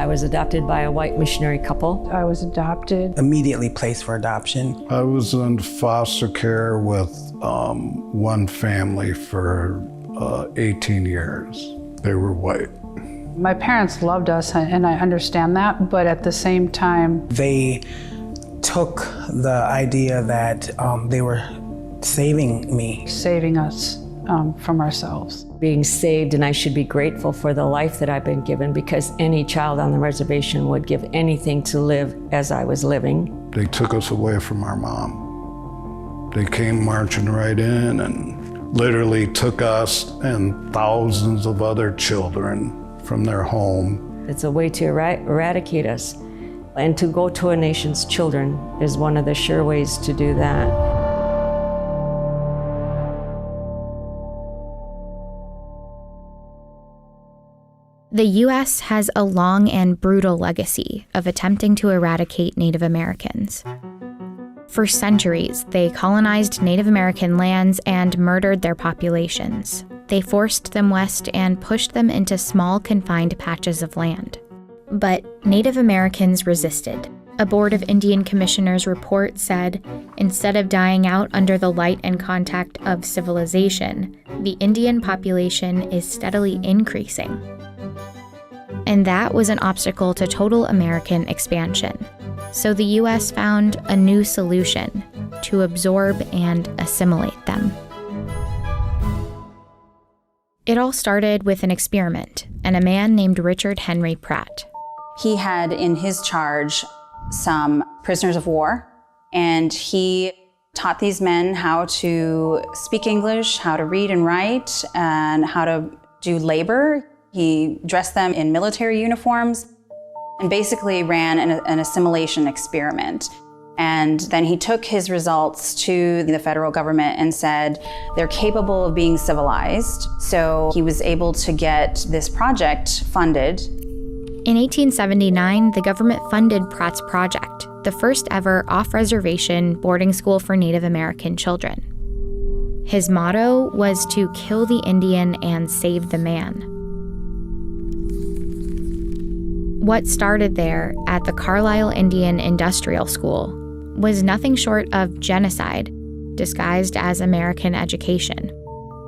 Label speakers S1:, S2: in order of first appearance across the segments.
S1: I was adopted by a white missionary couple.
S2: I was adopted.
S3: Immediately placed for adoption.
S4: I was in foster care with one family for 18 years. They were white.
S2: My parents loved us, and I understand that, but at the same time,
S3: they took the idea that they were saving me.
S2: Saving us from ourselves.
S1: Being saved, and I should be grateful for the life that I've been given, because any child on the reservation would give anything to live as I was living.
S4: They took us away from our mom. They came marching right in and literally took us and thousands of other children from their home.
S1: It's a way to eradicate us. And to go to a nation's children is one of the sure ways to do that.
S5: The U.S. has a long and brutal legacy of attempting to eradicate Native Americans. For centuries, they colonized Native American lands and murdered their populations. They forced them west and pushed them into small, confined patches of land. But Native Americans resisted. A Board of Indian Commissioners report said, instead of dying out under the light and contact of civilization, the Indian population is steadily increasing. And that was an obstacle to total American expansion. So the U.S. found a new solution: to absorb and assimilate them. It all started with an experiment and a man named Richard Henry Pratt.
S6: He had in his charge some prisoners of war, and he taught these men how to speak English, how to read and write, and how to do labor. He dressed them in military uniforms and basically ran an assimilation experiment. And then he took his results to the federal government and said, they're capable of being civilized. So he was able to get this project funded.
S5: In 1879, the government funded Pratt's project, the first ever off-reservation boarding school for Native American children. His motto was to kill the Indian and save the man. What started there at the Carlisle Indian Industrial School was nothing short of genocide, disguised as American education.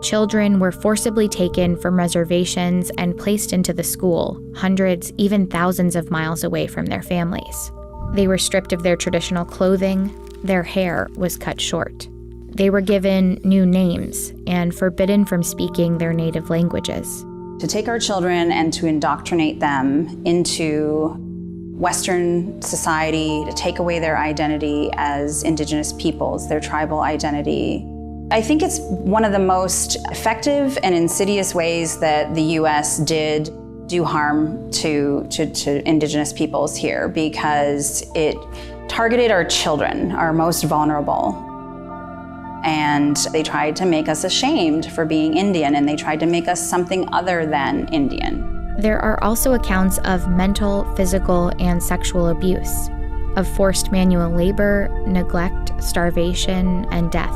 S5: Children were forcibly taken from reservations and placed into the school, hundreds, even thousands of miles away from their families. They were stripped of their traditional clothing, their hair was cut short. They were given new names and forbidden from speaking their native languages.
S6: To take our children and to indoctrinate them into Western society, to take away their identity as Indigenous peoples, their tribal identity. I think it's one of the most effective and insidious ways that the U.S. did do harm to Indigenous peoples here, because it targeted our children, our most vulnerable. And they tried to make us ashamed for being Indian, and they tried to make us something other than Indian.
S5: There are also accounts of mental, physical, and sexual abuse, of forced manual labor, neglect, starvation, and death.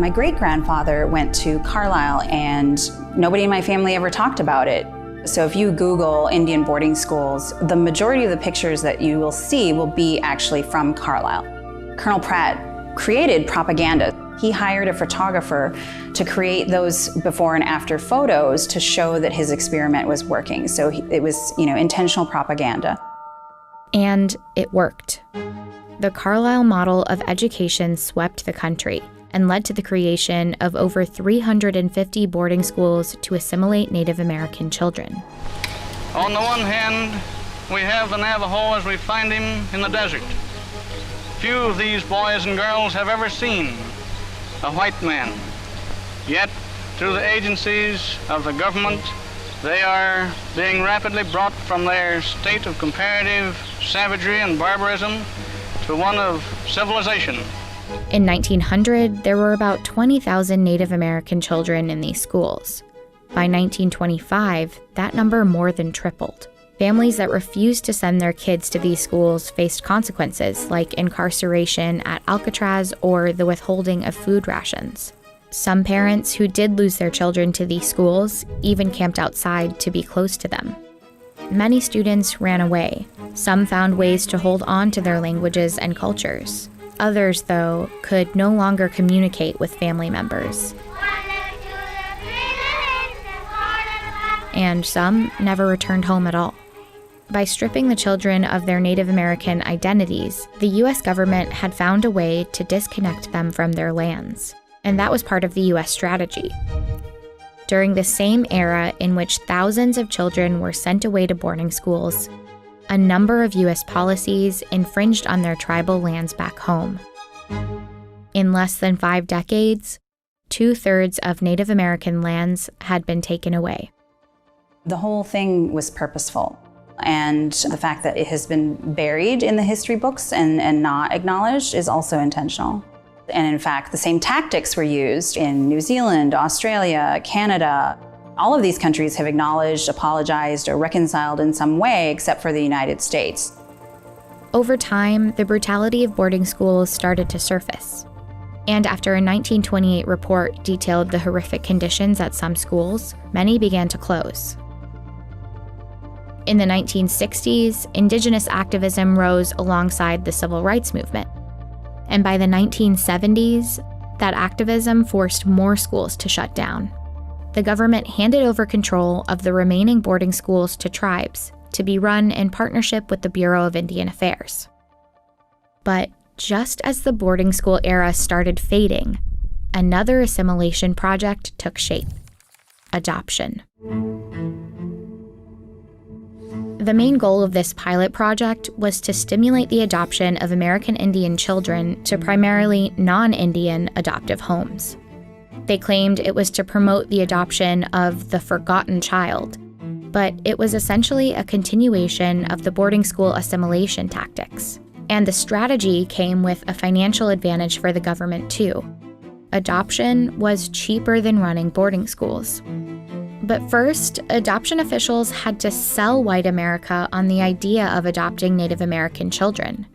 S6: My great-grandfather went to Carlisle, and nobody in my family ever talked about it. So if you Google Indian boarding schools, the majority of the pictures that you will see will be actually from Carlisle. Colonel Pratt created propaganda. He hired a photographer to create those before and after photos to show that his experiment was working. So it was, intentional propaganda.
S5: And it worked. The Carlisle model of education swept the country and led to the creation of over 350 boarding schools to assimilate Native American children.
S7: On the one hand, we have the Navajo as we find him in the desert. Few of these boys and girls have ever seen a white man. Yet, through the agencies of the government, they are being rapidly brought from their state of comparative savagery and barbarism to one of civilization.
S5: In 1900, there were about 20,000 Native American children in these schools. By 1925, that number more than tripled. Families that refused to send their kids to these schools faced consequences like incarceration at Alcatraz or the withholding of food rations. Some parents who did lose their children to these schools even camped outside to be close to them. many students ran away. Some found ways to hold on to their languages and cultures. Others, though, could no longer communicate with family members. And some never returned home at all. By stripping the children of their Native American identities, the U.S. government had found a way to disconnect them from their lands. And that was part of the U.S. strategy. During the same era in which thousands of children were sent away to boarding schools, a number of U.S. policies infringed on their tribal lands back home. In less than 5 decades, 2/3 of Native American lands had been taken away.
S6: The whole thing was purposeful. And the fact that it has been buried in the history books and not acknowledged is also intentional. And in fact, the same tactics were used in New Zealand, Australia, Canada. All of these countries have acknowledged, apologized, or reconciled in some way, except for the United States.
S5: Over time, the brutality of boarding schools started to surface. And after a 1928 report detailed the horrific conditions at some schools, many began to close. In the 1960s, Indigenous activism rose alongside the civil rights movement. And by the 1970s, that activism forced more schools to shut down. The government handed over control of the remaining boarding schools to tribes to be run in partnership with the Bureau of Indian Affairs. But just as the boarding school era started fading, another assimilation project took shape: adoption. The main goal of this pilot project was to stimulate the adoption of American Indian children to primarily non-Indian adoptive homes. They claimed it was to promote the adoption of the forgotten child, but it was essentially a continuation of the boarding school assimilation tactics. And the strategy came with a financial advantage for the government too. Adoption was cheaper than running boarding schools. But first, adoption officials had to sell white America on the idea of adopting Native American children.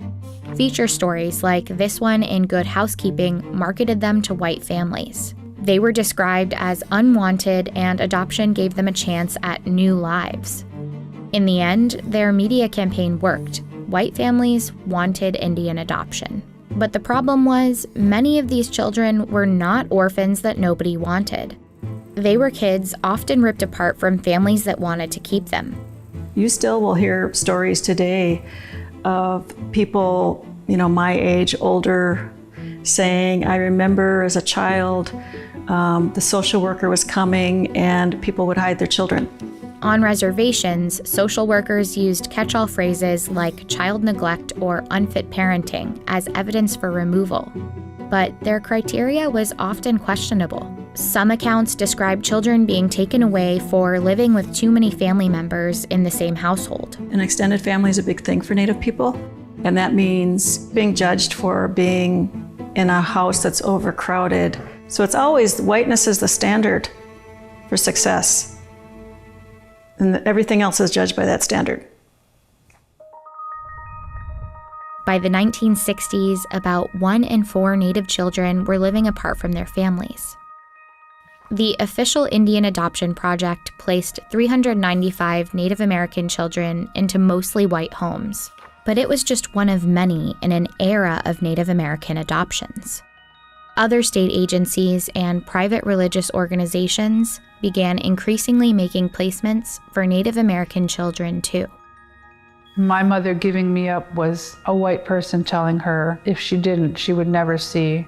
S5: Feature stories like this one in Good Housekeeping marketed them to white families. They were described as unwanted, and adoption gave them a chance at new lives. In the end, their media campaign worked. White families wanted Indian adoption. But the problem was, many of these children were not orphans that nobody wanted. They were kids often ripped apart from families that wanted to keep them.
S8: You still will hear stories today of people, my age, older, saying, I remember as a child, the social worker was coming and people would hide their children.
S5: On reservations, social workers used catch-all phrases like child neglect or unfit parenting as evidence for removal. But their criteria was often questionable. Some accounts describe children being taken away for living with too many family members in the same household.
S8: An extended family is a big thing for Native people, and that means being judged for being in a house that's overcrowded. So it's always whiteness is the standard for success, and everything else is judged by that standard.
S5: By the 1960s, about 1 in 4 Native children were living apart from their families. The official Indian Adoption Project placed 395 Native American children into mostly white homes, but it was just one of many in an era of Native American adoptions. Other state agencies and private religious organizations began increasingly making placements for Native American children too.
S2: My mother giving me up was a white person telling her if she didn't, she would never see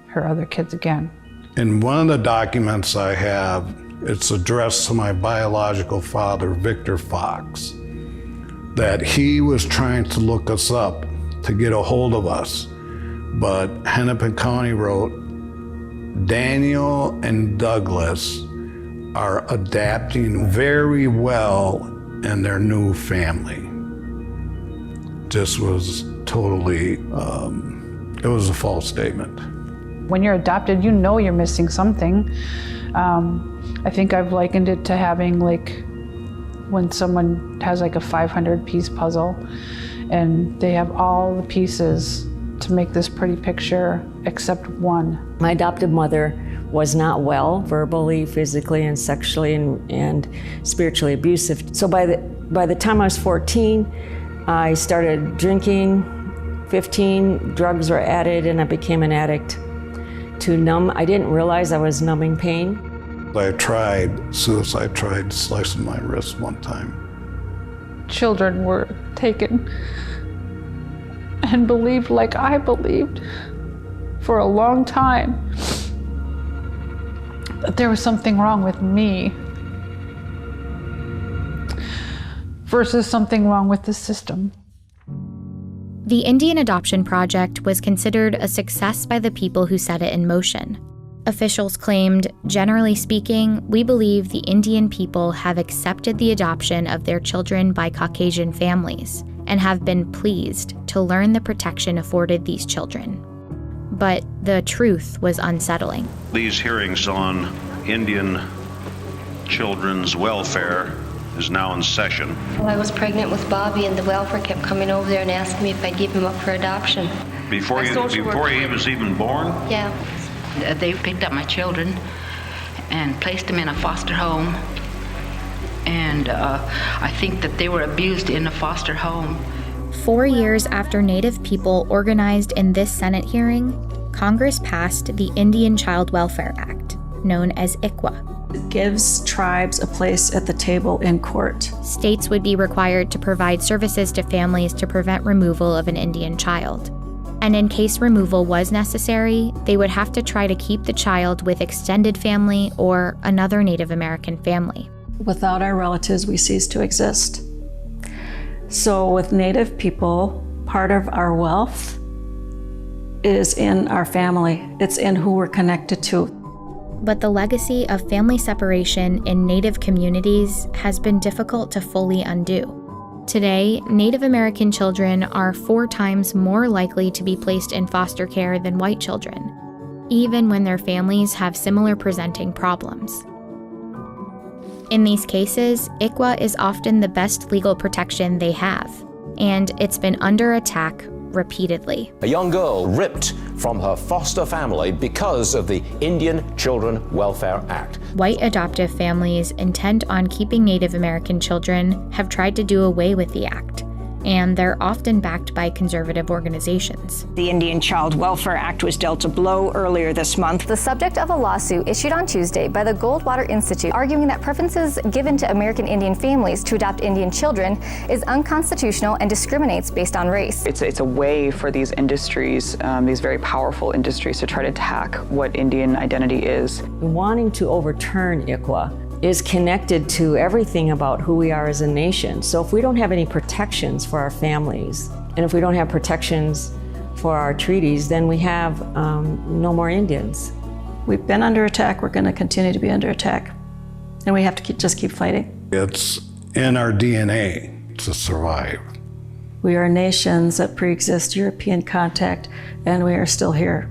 S2: her other kids again.
S4: In one of the documents I have, it's addressed to my biological father, Victor Fox, that he was trying to look us up to get a hold of us. But Hennepin County wrote, Daniel and Douglas are adapting very well in their new family. Just was totally, it was a false statement.
S2: When you're adopted, you know you're missing something. I think I've likened it to having when someone has a 500-piece puzzle and they have all the pieces to make this pretty picture except one.
S1: My adoptive mother was not well, verbally, physically, and sexually, and spiritually abusive. So by By the time I was 14, I started drinking. 15, drugs were added, and I became an addict to numb. I didn't realize I was numbing pain.
S4: I tried suicide, tried slicing my wrist one time.
S2: Children were taken and believed like I believed for a long time that there was something wrong with me versus something wrong with the system.
S5: The Indian Adoption Project was considered a success by the people who set it in motion. Officials claimed, generally speaking, we believe the Indian people have accepted the adoption of their children by Caucasian families and have been pleased to learn the protection afforded these children. But the truth was unsettling.
S9: These hearings on Indian children's welfare is now in session.
S10: Well, I was pregnant with Bobby, and the welfare kept coming over there and asking me if I'd give him up for adoption.
S9: Before he was even born?
S10: Yeah.
S11: They picked up my children and placed them in a foster home. And I think that they were abused in a foster home.
S5: 4 years after Native people organized in this Senate hearing, Congress passed the Indian Child Welfare Act, known as ICWA.
S8: It gives tribes a place at the table in court.
S5: States would be required to provide services to families to prevent removal of an Indian child. And in case removal was necessary, they would have to try to keep the child with extended family or another Native American family.
S8: Without our relatives, we cease to exist. So with Native people, part of our wealth is in our family. It's in who we're connected to.
S5: But the legacy of family separation in Native communities has been difficult to fully undo. Today, Native American children are 4 times more likely to be placed in foster care than white children, even when their families have similar presenting problems. In these cases, ICWA is often the best legal protection they have, and it's been under attack repeatedly.
S12: A young girl ripped from her foster family because of the Indian Children Welfare Act.
S5: White adoptive families intent on keeping Native American children have tried to do away with the act, and they're often backed by conservative organizations.
S13: The Indian Child Welfare Act was dealt a blow earlier this month.
S14: The subject of a lawsuit issued on Tuesday by the Goldwater Institute, arguing that preferences given to American Indian families to adopt Indian children is unconstitutional and discriminates based on race.
S15: It's a way for these industries, these very powerful industries, to try to attack what Indian identity is.
S1: Wanting to overturn ICWA is connected to everything about who we are as a nation. So if we don't have any protections for our families, and if we don't have protections for our treaties, then we have no more Indians.
S8: We've been under attack, we're going to continue to be under attack. And we have to just keep fighting.
S4: It's in our DNA to survive.
S8: We are nations that pre-exist European contact, and we are still here.